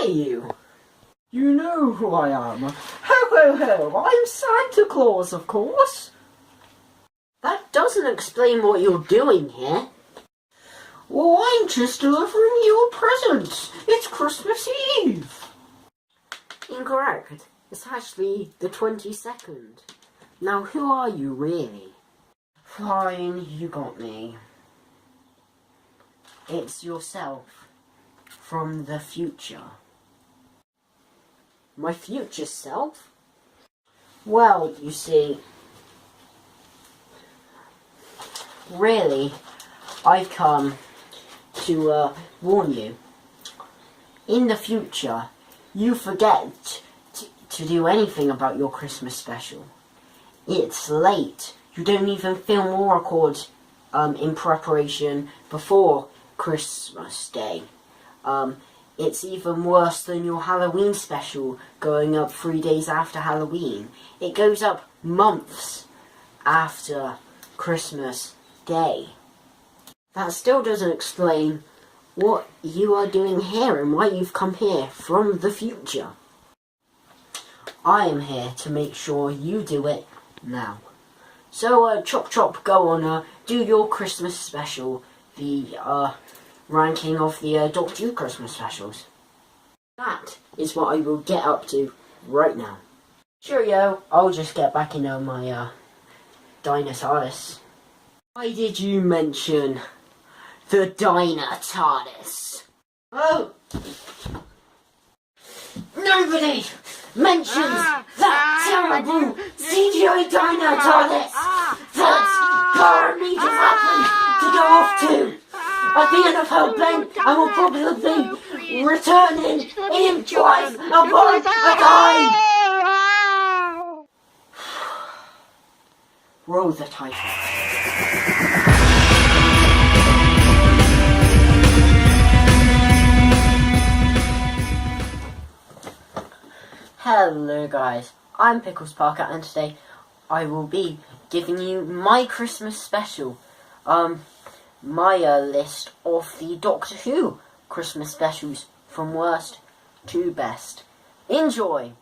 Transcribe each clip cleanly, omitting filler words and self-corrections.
you? You know who I am. Ho ho ho, I'm Santa Claus, of course. That doesn't explain what you're doing here. Well, I'm just delivering you a present. It's Christmas Eve. Incorrect. It's actually the 22nd. Now, who are you really? Fine, you got me. It's yourself. From the future. My future self? Well, you see, really, I've come to warn you. In the future, you forget to do anything about your Christmas special. It's late. You don't even film or record in preparation before Christmas Day. It's even worse than your Halloween special going up 3 days after Halloween. It goes up months after Christmas Day. That still doesn't explain what you are doing here and why you've come here from the future. I am here to make sure you do it now. So, chop chop, go on, do your Christmas special, the, ranking of the Doctor Who Christmas specials. That is what I will get up to right now. Cheerio, I'll just get back into my, Diner TARDIS. Why did you mention the Diner TARDIS? Oh! Nobody mentions that terrible CGI Diner TARDIS that Cara and me just happened to go off to at the end of her plane and will probably be returning in twice upon a time. Roll the title. Hello guys, I'm Pickles Parker and today I will be giving you my Christmas special. My list of the Doctor Who Christmas specials from worst to best. Enjoy!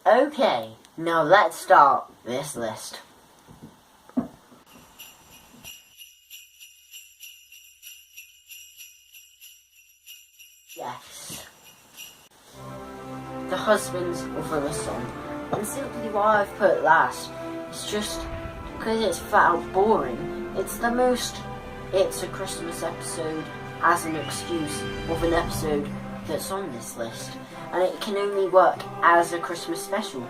Okay, now let's start this list. Yes. The Husbands of River Song. And simply why I've put last is just because it's flat out boring. It's a Christmas episode as an excuse of an episode that's on this list. And it can only work as a Christmas special.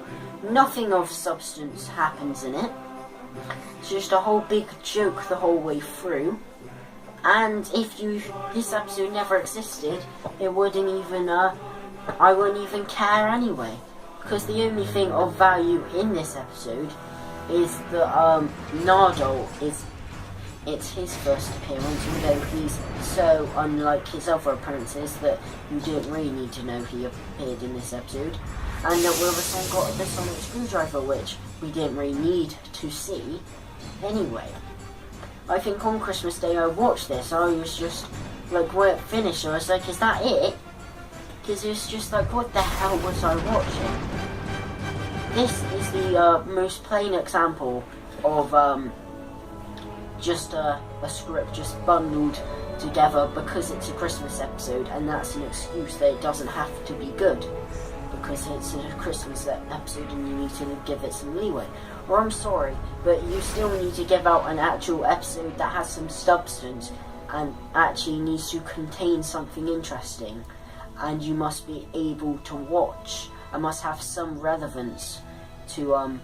Nothing of substance happens in it. It's just a whole big joke the whole way through. And if this episode never existed, it wouldn't even, I wouldn't even care anyway. Because the only thing of value in this episode is that, Nardole it's his first appearance, although he's so unlike his other appearances that you didn't really need to know he appeared in this episode. And that Wilverson got the sonic screwdriver, which we didn't really need to see anyway. I think on Christmas Day I watched this, I was just like, when it finished, I was like, is that it? Because it's just like, what the hell was I watching? This is the most plain example of just a script just bundled together because it's a Christmas episode, and that's an excuse that it doesn't have to be good because it's a Christmas episode and you need to give it some leeway. Or I'm sorry, but you still need to give out an actual episode that has some substance and actually needs to contain something interesting, and you must be able to watch and must have some relevance to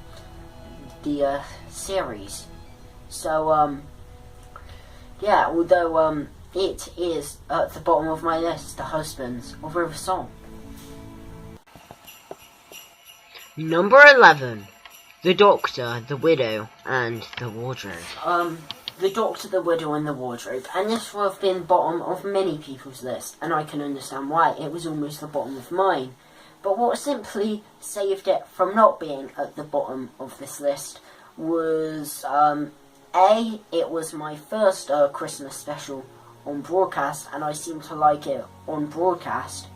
the series. So, yeah, although, it is at the bottom of my list, The Husbands of River Song. Number 11, The Doctor, the Widow, and the Wardrobe. The Doctor, the Widow, and the Wardrobe. And this will have been bottom of many people's list, and I can understand why. It was almost the bottom of mine. But what simply saved it from not being at the bottom of this list was, A, it was my first Christmas special on broadcast, and I seem to like it on broadcast.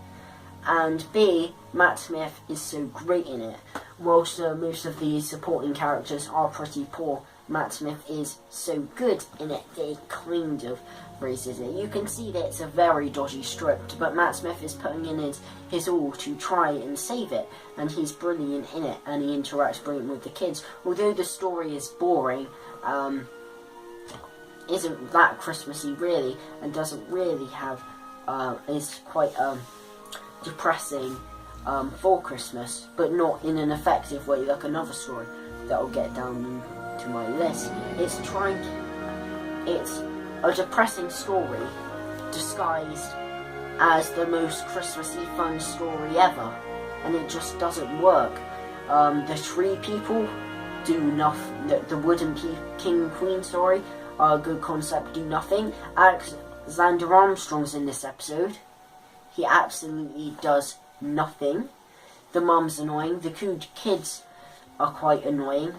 And B, Matt Smith is so great in it. Whilst most of the supporting characters are pretty poor, Matt Smith is so good in it that it kind of raises it. You can see that it's a very dodgy script, but Matt Smith is putting in his all to try and save it, and he's brilliant in it, and he interacts brilliantly with the kids. Although the story is boring, isn't that Christmassy really, and doesn't really have, is quite depressing for Christmas, but not in an effective way like another story that I'll get down to my list. It's a depressing story disguised as the most Christmassy fun story ever, and it just doesn't work. The tree people do nothing. The wooden king and queen story, a good concept, do nothing. Alexander Armstrong's in this episode. He absolutely does nothing. The mum's annoying. The kids are quite annoying.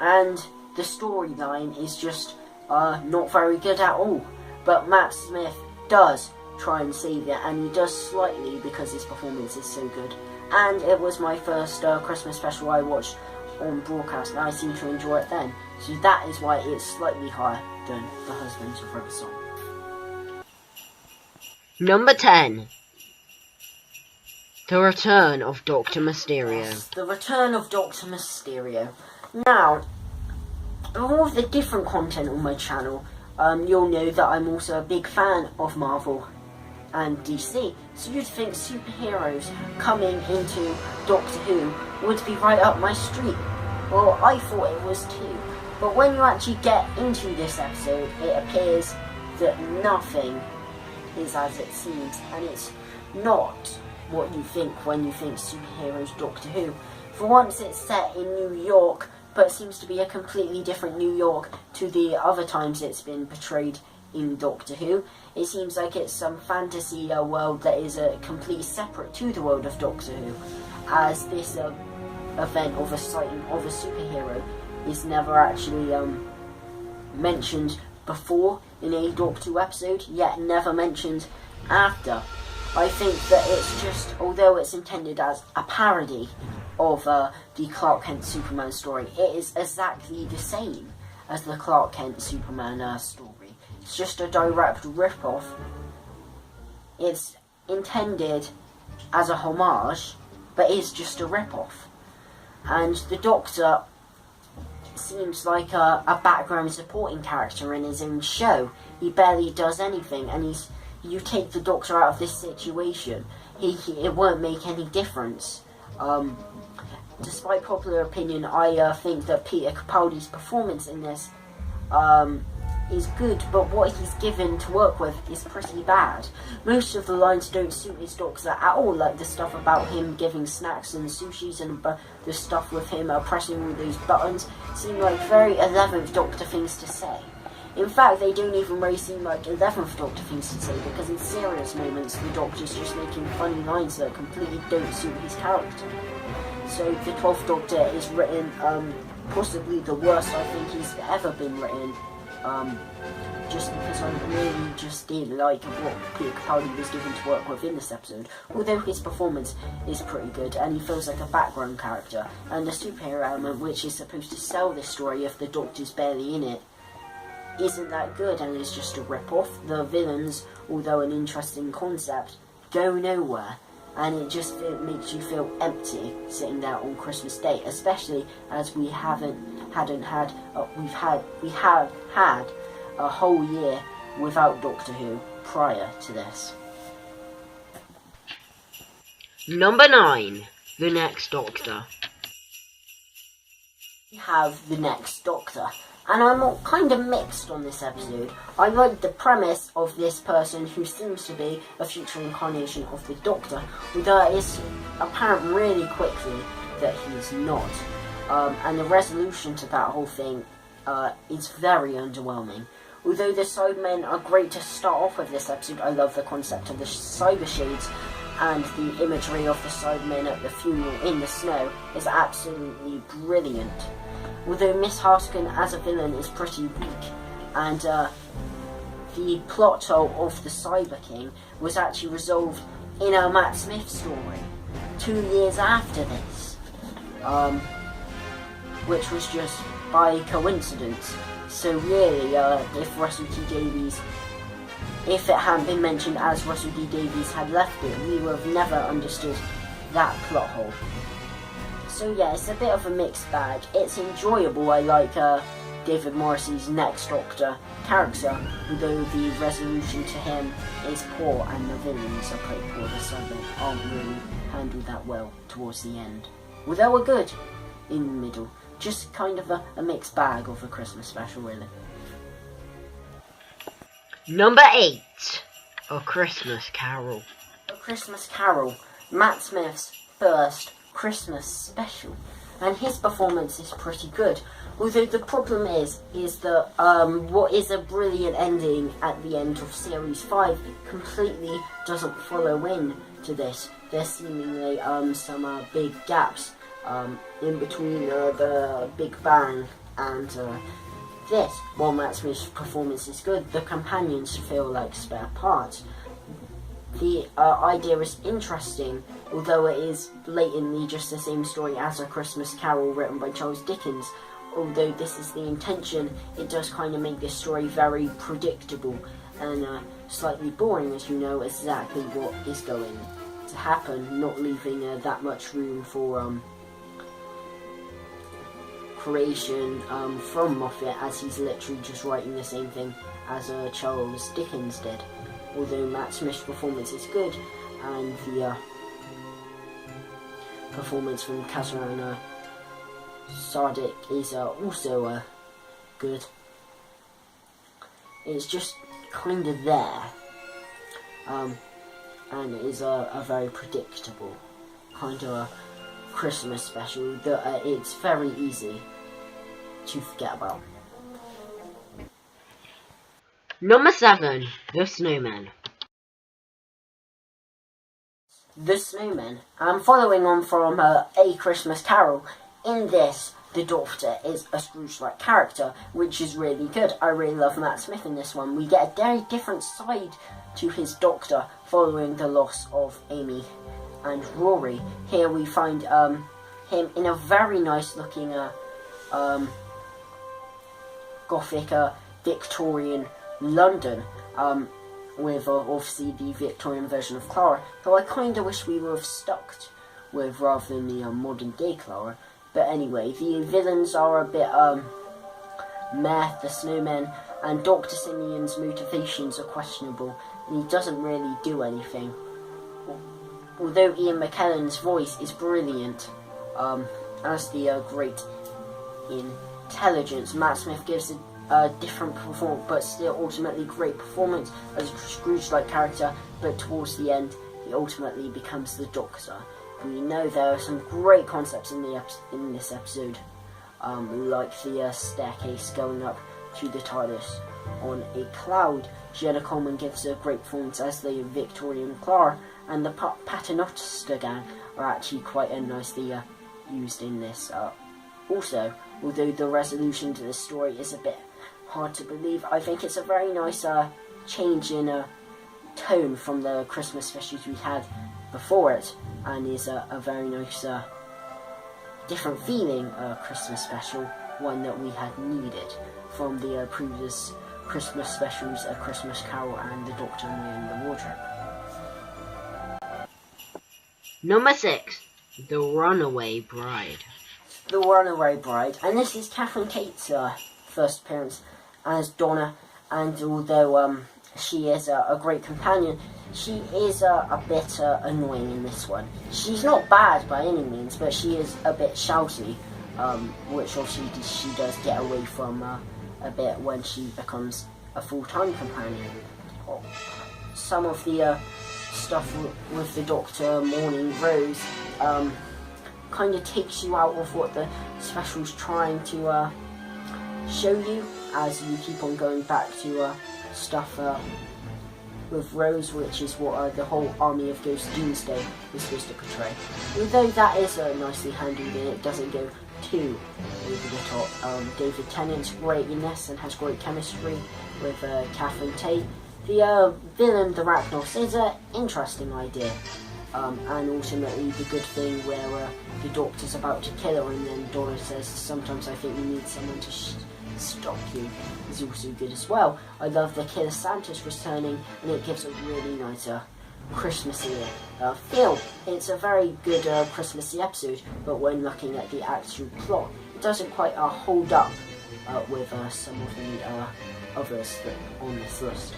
And the storyline is just not very good at all. But Matt Smith does try and save it, and he does slightly because his performance is so good. And it was my first Christmas special I watched on broadcast, and I seem to enjoy it then. So that is why it's slightly higher than The Husbands of River Song. Number 10. The Return of Dr. Mysterio. Yes, The Return of Dr. Mysterio. Now, of all the different content on my channel, you'll know that I'm also a big fan of Marvel and DC. So you'd think superheroes coming into Doctor Who would be right up my street. Well, I thought it was too. But when you actually get into this episode, it appears that nothing is as it seems, and it's not what you think when you think superheroes Doctor Who. For once, it's set in New York, but it seems to be a completely different New York to the other times it's been portrayed in Doctor Who. It seems like it's some fantasy world that is completely separate to the world of Doctor Who, as this event of a sighting of a superhero is never actually mentioned before in a Doctor Who episode, yet never mentioned after. I think that it's just, although it's intended as a parody of the Clark Kent Superman story, it is exactly the same as the Clark Kent Superman story. It's just a direct rip-off. It's intended as a homage, but is just a rip-off. And the Doctor seems like a background supporting character in his own show. He barely does anything, and you take the Doctor out of this situation, it won't make any difference. Despite popular opinion, I think that Peter Capaldi's performance in this is good, but what he's given to work with is pretty bad. Most of the lines don't suit his Doctor at all, like the stuff about him giving snacks and sushis, and the stuff with him pressing all those buttons seem like very 11th Doctor things to say. In fact, they don't even really seem like 11th Doctor things to say, because in serious moments the Doctor's just making funny lines that completely don't suit his character. So the 12th Doctor is written possibly the worst I think he's ever been written, just because I really just didn't like what Peter Capaldi was given to work with in this episode. Although his performance is pretty good, and he feels like a background character, and the superhero element, which is supposed to sell this story if the Doctor's barely in it, isn't that good, and is just a rip-off. The villains, although an interesting concept, go nowhere, and it just makes you feel empty sitting there on Christmas Day, especially as we have had a whole year without Doctor Who prior to this. Number 9, The Next Doctor. We have The Next Doctor, and I'm kind of mixed on this episode. I like the premise of this person who seems to be a future incarnation of the Doctor, although it is apparent really quickly that he's not. and the resolution to that whole thing is very underwhelming. Although the Cybermen are great to start off with this episode, I love the concept of the Cyber Shades, and the imagery of the Cybermen at the funeral in the snow is absolutely brilliant. Although Miss Hartigan as a villain is pretty weak, and the plot hole of the Cyber King was actually resolved in a Matt Smith story 2 years after this, which was just by coincidence. So really, if Russell T Davies, if it hadn't been mentioned as Russell D Davies had left it, we would have never understood that plot hole. So yeah, it's a bit of a mixed bag. It's enjoyable. I like David Morrissey's Next Doctor character, although the resolution to him is poor and the villains are pretty poor. The Cybermen aren't really handled that well towards the end. Although we're good in the middle. Just kind of a mixed bag of a Christmas special, really. Number 8, A Christmas Carol. A Christmas Carol, Matt Smith's first Christmas special, and his performance is pretty good. Although the problem is that what is a brilliant ending at the end of Series 5 completely doesn't follow in to this. There's seemingly some big gaps in between the Big Bang and this. While Matt Smith's performance is good, the companions feel like spare parts. The idea is interesting, although it is blatantly just the same story as A Christmas Carol written by Charles Dickens. Although this is the intention, it does kind of make this story very predictable and slightly boring, as you know exactly what is going to happen, not leaving that much room for creation from Moffat, as he's literally just writing the same thing as Charles Dickens did. Although Matt Smith's performance is good, and the performance from Kazran Sardik is also good. It's just kind of there, and it is a very predictable kind of Christmas special that it's very easy to forget about. Number 7, The Snowman. The Snowman. Following on from A Christmas Carol, in this, the Doctor is a Scrooge-like character, which is really good. I really love Matt Smith in this one. We get a very different side to his Doctor following the loss of Amy and Rory. Here we find him in a very nice looking Gothic Victorian London, with obviously the Victorian version of Clara, who I kind of wish we would have stuck with rather than the modern day Clara. But anyway, the villains are a bit meh, the Snowmen, and Dr. Simeon's motivations are questionable, and he doesn't really do anything. Although Ian McKellen's voice is brilliant, as the great intelligence, Matt Smith gives a different performance, but still ultimately great performance as a Scrooge-like character, but towards the end, he ultimately becomes the Doctor. We know there are some great concepts in this episode, like the staircase going up to the TARDIS on a cloud. Jenna Coleman gives a great performance as the Victorian Clara, and the Paternoster gang are actually quite nicely used in this. Also, although the resolution to this story is a bit hard to believe, I think it's a very nice change in tone from the Christmas specials we had before it, and is a very nice different feeling Christmas special, one that we had needed from the previous Christmas specials, A Christmas Carol and The Doctor and the Wardrobe. Number 6, The Runaway Bride. The Runaway Bride, and this is Catherine Tate's first appearance as Donna, and although she is a great companion, she is a bit annoying in this one. She's not bad by any means, but she is a bit shouty, which obviously she does get away from a bit when she becomes a full-time companion. Some of the stuff with the Doctor, Morning Rose, kind of takes you out of what the special's trying to show you, as you keep on going back to stuff with Rose, which is what the whole Army of Ghosts Doomsday is supposed to portray. Although that is nicely handled and it doesn't go too over the top. David Tennant's great in this and has great chemistry with Catherine Tate. The villain, the Arachnos, is an interesting idea. And ultimately the good thing where the Doctor's about to kill her and then Donna says, sometimes I think you need someone to stop you, is also good as well. I love the Killer Santa's returning, and it gives a really nice Christmassy feel. It's a very good Christmassy episode, but when looking at the actual plot, it doesn't quite hold up with some of the others that on this list.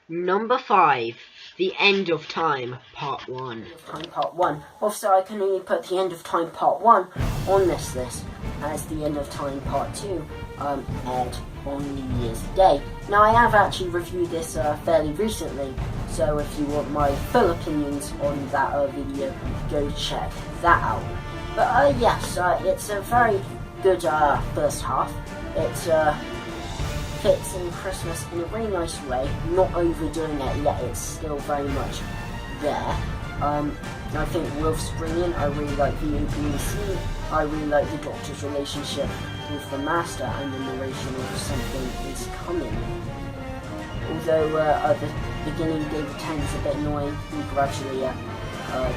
Number 5. The End of Time, Part 1. End of Time Part 1. Also, I can only put the End of Time Part 1 on this list, as the End of Time Part 2 aired on New Year's Day. Now, I have actually reviewed this fairly recently, so if you want my full opinions on that video, go check that out. But yes, it's a very good first half. It fits in Christmas in a really nice way, not overdoing it yet, it's still very much there. I think Wolf's brilliant. I really like the opening scene. I really like the Doctor's relationship with the Master and the narration of something is coming. Although at the beginning David Tennant's a bit annoying, he gradually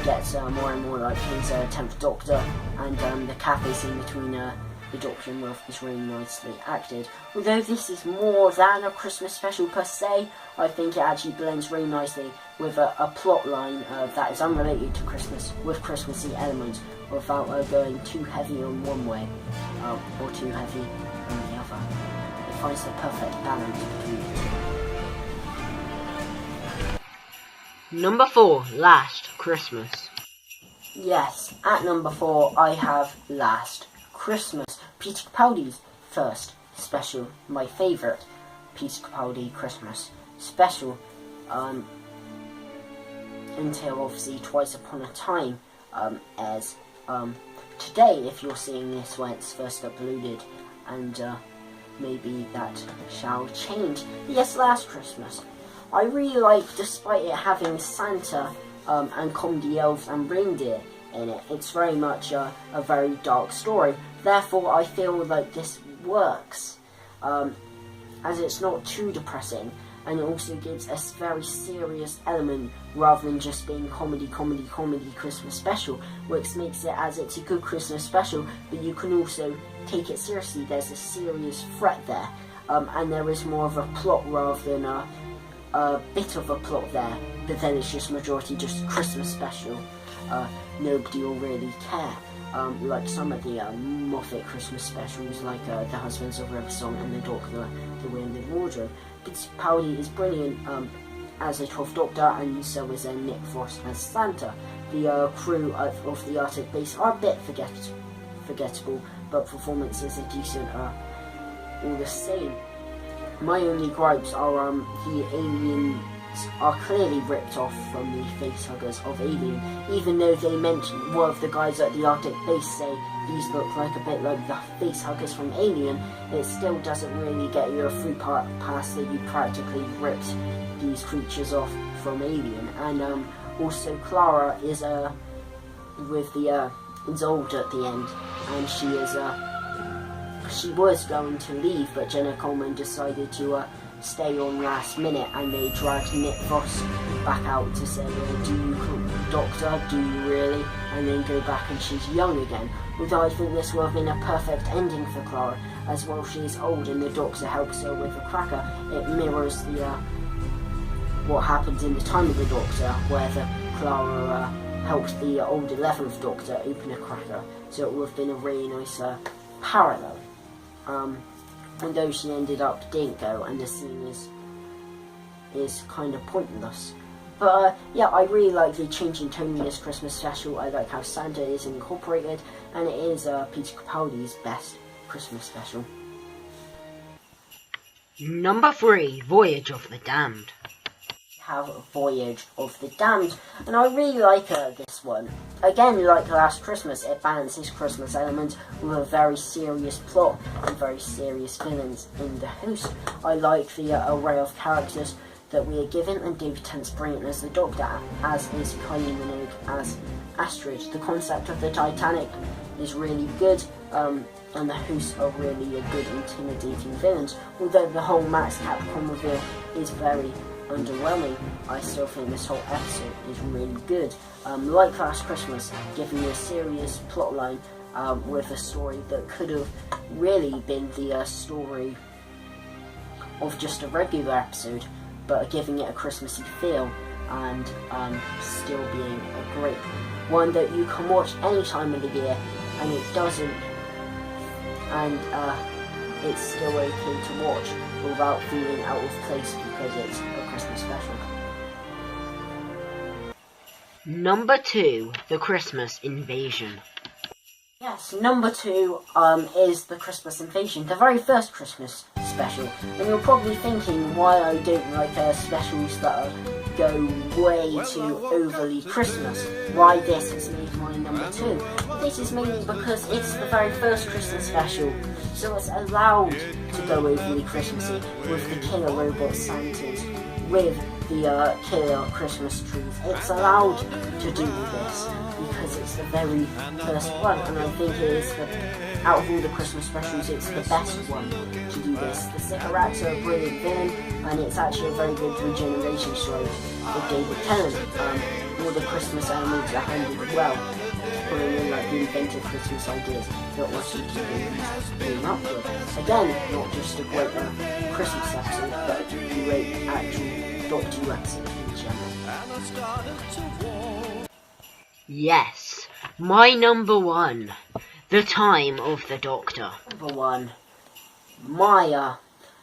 gets more and more like his 10th Doctor, and the cafe scene between the Doctor and Wolf is really nicely acted. Although this is more than a Christmas special per se, I think it actually blends really nicely with a plot line that is unrelated to Christmas, with Christmassy elements, without going too heavy on one way, or too heavy on the other. It finds the perfect balance between the two. Number 4. Last Christmas. Yes, at number 4 I have Last Christmas, Peter Capaldi's first special, my favourite Peter Capaldi Christmas special, until obviously Twice Upon a Time airs today, if you're seeing this when it's first uploaded, and maybe that shall change. Yes, Last Christmas. I really like, despite it having Santa and comedy elves and reindeer in it, it's very much a very dark story. Therefore, I feel like this works, as it's not too depressing, and it also gives a very serious element rather than just being comedy Christmas special, which makes it as it's a good Christmas special, but you can also take it seriously. There's a serious threat there, and there is more of a plot rather than a bit of a plot there, but then it's just majority just Christmas special. Nobody will really care. Like some of the Moffat Christmas specials, like The Husbands of River Song and The Doctor, The Wind and Wardrobe. Peter Capaldi is brilliant as a 12th Doctor, and so is Nick Frost as Santa. The crew of the Arctic base are a bit forgettable, but performances are decent all the same. My only gripes are the aliens are clearly ripped off from the facehuggers of Alien, even though they mention one of the guys at the Arctic base say these look like a bit like the facehuggers from Alien. It still doesn't really get you a free pass that you practically ripped these creatures off from Alien. And also Clara is with the Isolde at the end, and she was going to leave, but Jenna Coleman decided to stay on last minute, and they dragged Nick Frost back out to say, do you, Doctor, do you really? And then go back and she's young again. Although I think this would have been a perfect ending for Clara, as well she's old and the Doctor helps her with a cracker. It mirrors the what happened in the time of the Doctor, where the Clara helped the old 11th Doctor open a cracker, so it would have been a really nice parallel. Although she ended up didn't go, and the scene is kind of pointless. But yeah, I really like the change in tone in this Christmas special. I like how Santa is incorporated, and it is Peter Capaldi's best Christmas special. Number 3, Voyage of the Damned. have Voyage of the Damned, and I really like this one. Again, like Last Christmas, it balances Christmas elements with a very serious plot and very serious villains in the host. I like the array of characters that we are given, and David Tennant's brilliant as the Doctor, as is Kylie Minogue as Astrid. The concept of the Titanic is really good, and the hosts are really a good intimidating villains. Although the whole Max Capcom reveal is very underwhelming, I still think this whole episode is really good. Like Last Christmas, giving you a serious plotline with a story that could have really been the story of just a regular episode, but giving it a Christmassy feel, and still being a great one that you can watch any time of the year, and it doesn't, and it's still okay to watch without feeling out of place because it's a Christmas special. Number 2, The Christmas Invasion. Yes, number 2 is The Christmas Invasion, the very first Christmas special. And you're probably thinking why I don't like specials that go way too overly Christmas. Why this has made my number 2. This is mainly because it's the very first Christmas special, so it's allowed to go overly Christmassy with the killer robot Santas, with the killer Christmas trees. It's allowed to do this because it's the very first one, and I think it is out of all the Christmas specials, it's the best one to do this. The Sycorax are a brilliant villain, and it's actually a very good regeneration story with David Tennant. All the Christmas elements are handled well, putting in like the inventive Christmas ideas that also came up with. Again, not just a great Christmas episode, but a great actual Doctor Who episode in general. Yes, my number 1, The Time of the Doctor. Number 1, my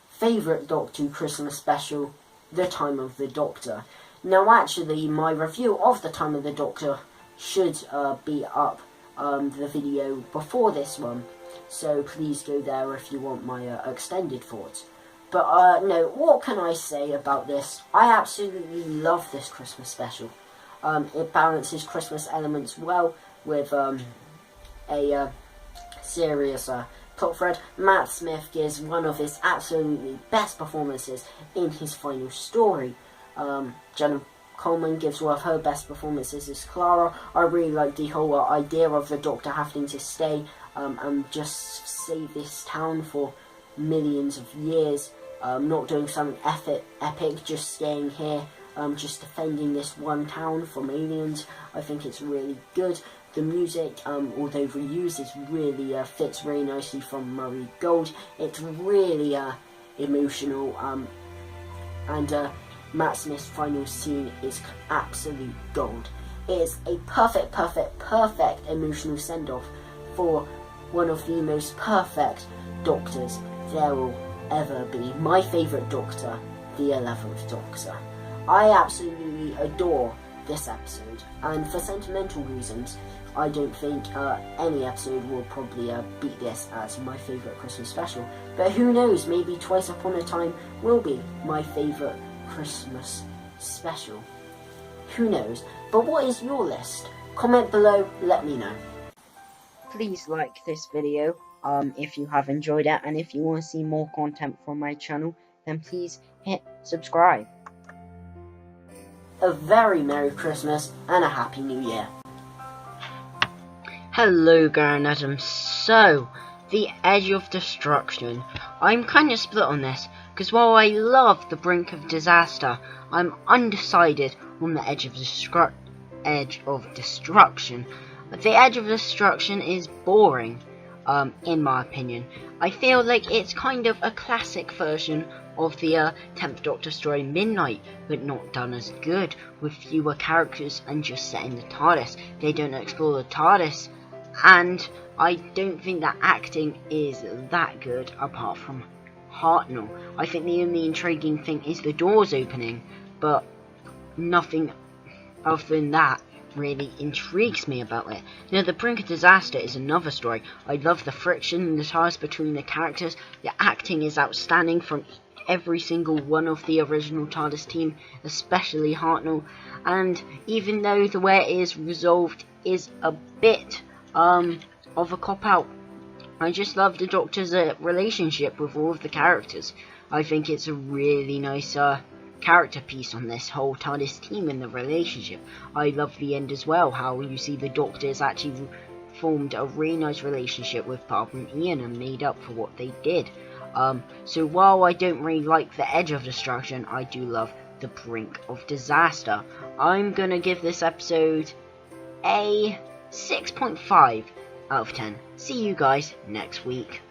favourite Doctor Who Christmas special, The Time of the Doctor. Now actually, my review of The Time of the Doctor should be up the video before this one, so please go there if you want my extended thoughts. But no, what can I say about this? I absolutely love this Christmas special. It balances Christmas elements well with a serious plot thread. Matt Smith gives one of his absolutely best performances in his final story. Jenna Coleman gives one of her best performances as Clara. I really like the whole idea of the Doctor having to stay and just save this town for millions of years. Not doing something epic, just staying here, just defending this one town from aliens. I think it's really good. The music, although reused, really fits really nicely from Murray Gold. It's really emotional, and Matt Smith's final scene is absolute gold. It is a perfect emotional send-off for one of the most perfect Doctors there will ever be. My favourite Doctor, the 11th Doctor. I absolutely adore this episode, and for sentimental reasons, I don't think any episode will probably beat this as my favourite Christmas special. But who knows, maybe Twice Upon a Time will be my favourite Christmas special. Who knows? But what is your list? Comment below, let me know. Please like this video if you have enjoyed it, and if you want to see more content from my channel, then please hit subscribe. A very Merry Christmas and a Happy New Year. Hello, Garen Adams. So, The Edge of Destruction. I'm kind of split on this, because while I love The Brink of Disaster, I'm undecided on The Edge of Destruction. The Edge of Destruction is boring, in my opinion. I feel like it's kind of a classic version of the 10th Doctor story Midnight, but not done as good, with fewer characters and just set in the TARDIS. They don't explore the TARDIS, and I don't think that acting is that good apart from Hartnell. I think the only intriguing thing is the doors opening, but nothing other than that really intrigues me about it. Now, The Brink of Disaster is another story. I love the friction and the ties between the characters. The acting is outstanding from every single one of the original TARDIS team, especially Hartnell, and even though the way it is resolved is a bit of a cop-out, I just love the Doctor's relationship with all of the characters. I think it's a really nice character piece on this whole TARDIS team and the relationship. I love the end as well, how you see the Doctor's actually formed a really nice relationship with Barbara and Ian and made up for what they did. So while I don't really like the edge of destruction, I do love the brink of disaster. I'm gonna give this episode a 6.5 out of 10. See you guys next week.